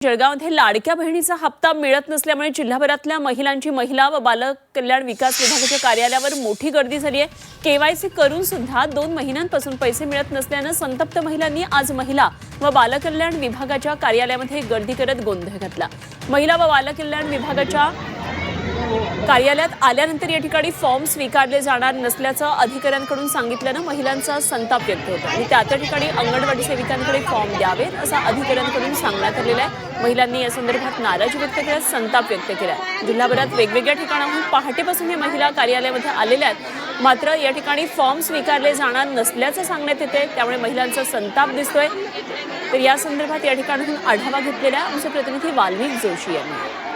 जळगावमध्ये लाडक्या बहिणीचा हप्ता मिळत नसल्यामुळे जिल्हाभरातल्या महिलांची महिला व बालकल्याण विकास विभागाच्या कार्यालयावर मोठी गर्दी झाली आहे। केवायसी करून सुद्धा 2 महिन्यांपासून पैसे मिळत नसल्याने संतप्त महिलांनी आज महिला व बालकल्याण विभागाच्या कार्यालयामध्ये गर्दी करत गोंधळ घातला। महिला व बालकल्याण विभागाच्या कार्यालयात आल्यानंतर या ठिकाणी फॉर्म स्वीकारले जाणार नसल्याचं अधिकाऱ्यांकडून सांगितल्यानं महिलांचा संताप व्यक्त होतो आणि त्या ठिकाणी अंगणवाडी सेविकांकडे फॉर्म द्यावेत असं अधिकाऱ्यांकडून सांगण्यात आलेलं आहे। महिलांनी या संदर्भात नाराजी व्यक्त करत संताप व्यक्त केला। जिल्हाभरात वेगवेगळ्या ठिकाणाहून पहाटेपासून या महिला कार्यालयामध्ये आलेल्या आहेत, मात्र या ठिकाणी फॉर्म स्वीकारले जाणार नसल्याचं सांगण्यात येते, त्यामुळे महिलांचा संताप दिसतोय। तर या संदर्भात या ठिकाणाहून आढावा घेतलेला आमचे प्रतिनिधी वाल्मिक जोशी यांनी।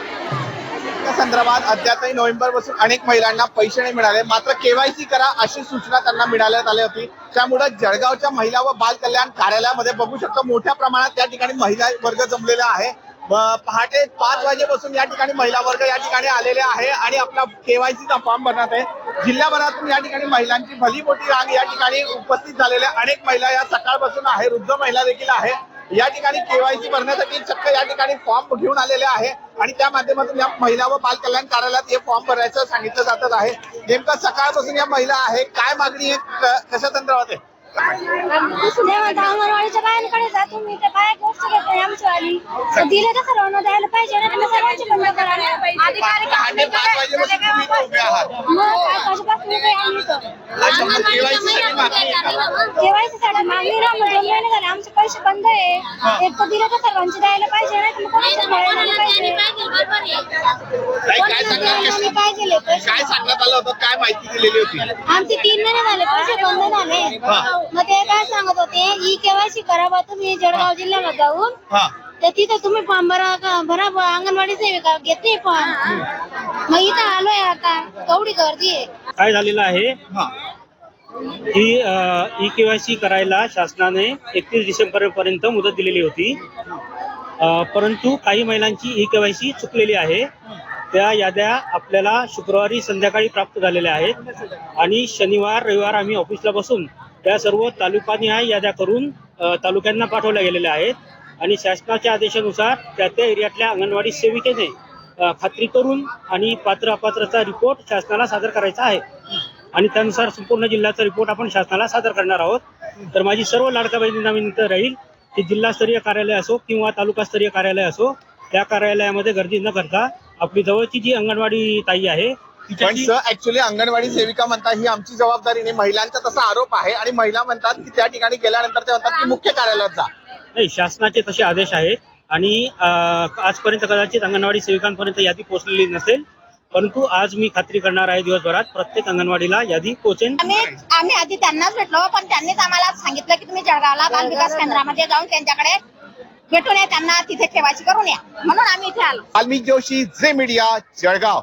संदर्भात अद्यापही नोव्हेंबरपासून अनेक महिलांना पैसे नाही मिळाले, मात्र केवायसी करा अशी सूचना त्यांना मिळाल्यात आली होती। त्यामुळे जळगावच्या महिला व बाल कल्याण कार्यालयामध्ये बघू शकतो मोठ्या प्रमाणात त्या ठिकाणी महिला वर्ग जमलेला आहे। पहाटे 5 वाजेपासून या ठिकाणी महिला वर्ग या ठिकाणी आलेले आहे आणि आपला केवायसीचा फॉर्म भरणार आहे। जिल्हाभरातून या ठिकाणी महिलांची भली मोठी रांग या ठिकाणी उपस्थित झालेल्या अनेक महिला या सकाळपासून आहे, वृद्ध महिला देखील आहे। या ठिकाणी केवायसी भरण्यासाठी चक्क या ठिकाणी फॉर्म घेऊन आलेले आहे आणि त्या माध्यमातून या महिला व बाल कल्याण कार्यालयात हे फॉर्म भरायचं सांगितलं जात आहे। नेमकं सकाळपासून या महिला आहे, काय मागणी आहे, कशा संदर्भात आहे? अंगणवाडीच्या बायांकडे जा तुम्ही, त्या बाया गोष्ट घेते आमच्यावाली दिले तर सर्वांना द्यायला पाहिजे ना, तुम्ही सर्वांची बंद करायला अधिकारी पहाटे 5 वाजेपासून तुम्ही इथे उभे आहात। केवायसी साठी मागणी ना, 2 महिने झाले आमचे पैसे बंद आहे। एक तर दिले तर सर्वांची द्यायला पाहिजे ना, तुम्ही कोणाचं द्यायला पाहिजे। काय सांगण्यात आलं होतं, काय माहिती दिलेली होती? आमचे 3 महिने झाले पैसे बंद झाले। मग ते काय सांगत होते, ई केवायसी करावा तुम्ही जळगाव जिल्ह्यामध्ये जाऊन, तर तिथे तुम्ही फॉर्म भरा अंगणवाडी सेविका घेते फॉर्म। मग इथं आलोय, आता एवढी गर्दी आहे। काय झालेलं आहे ही ई केवायसी करायला शासनाने 31 डिसेंबर पर्यंत मुदत दिलेली होती, परंतु काही महिलांची ई केवायसी चुकलेली आहे। त्या याद्या आपल्याला शुक्रवारी संध्याकाळी प्राप्त झालेल्या आहेत आणि शनिवार रविवार आम्ही ऑफिसला बसून त्या सर्व तालुकानिहाय याद्या करून तालुक्यांना पाठवल्या गेलेल्या आहेत आणि शासनाच्या आदेशानुसार त्या एरियातल्या अंगणवाडी सेविकेने खात्री करून आणि पात्र अपात्रचा रिपोर्ट शासनाला सादर करायचा आहे आणि त्यानुसार संपूर्ण जिल्ह्याचा रिपोर्ट आपण शासनाला सादर करणार आहोत। तर माझी सर्व लाडक्या बहिणींना विनंती राहील की जिल्हास्तरीय कार्यालय असो किंवा तालुकास्तरीय कार्यालय असो, त्या कार्यालयामध्ये गर्दी न करता आपली जवळची जी अंगणवाडी ताई आहे पण ऍक्च्युअली अंगणवाडी सेविका म्हणतात ही आमची जबाबदारी नाही, महिलांचा तसा आरोप आहे आणि महिला म्हणतात की त्या ठिकाणी गेल्यानंतर ते म्हणतात की मुख्य कार्यालयात जा। नाही, शासनाचे तसे आदेश आहेत आणि आजपर्यंत कदाचित अंगणवाडी सेविकांपर्यंत यादी पोहोचलेली नसेल, परंतु आज मी खात्री करणार आहे दिवसभरात प्रत्येक अंगणवाडीला यादी पोहोचेल। आम्ही आधी त्यांनाच भेटलो, पण त्यांनीच आम्हाला सांगितलं की तुम्ही जळगावला बाल विकास केंद्रामध्ये जाऊन त्यांच्याकडे भेटून या, त्यांना तिथे केवायसी करून या, म्हणून आम्ही इथे आलो। Valmik Joshi, Zee Media, Jalgaon.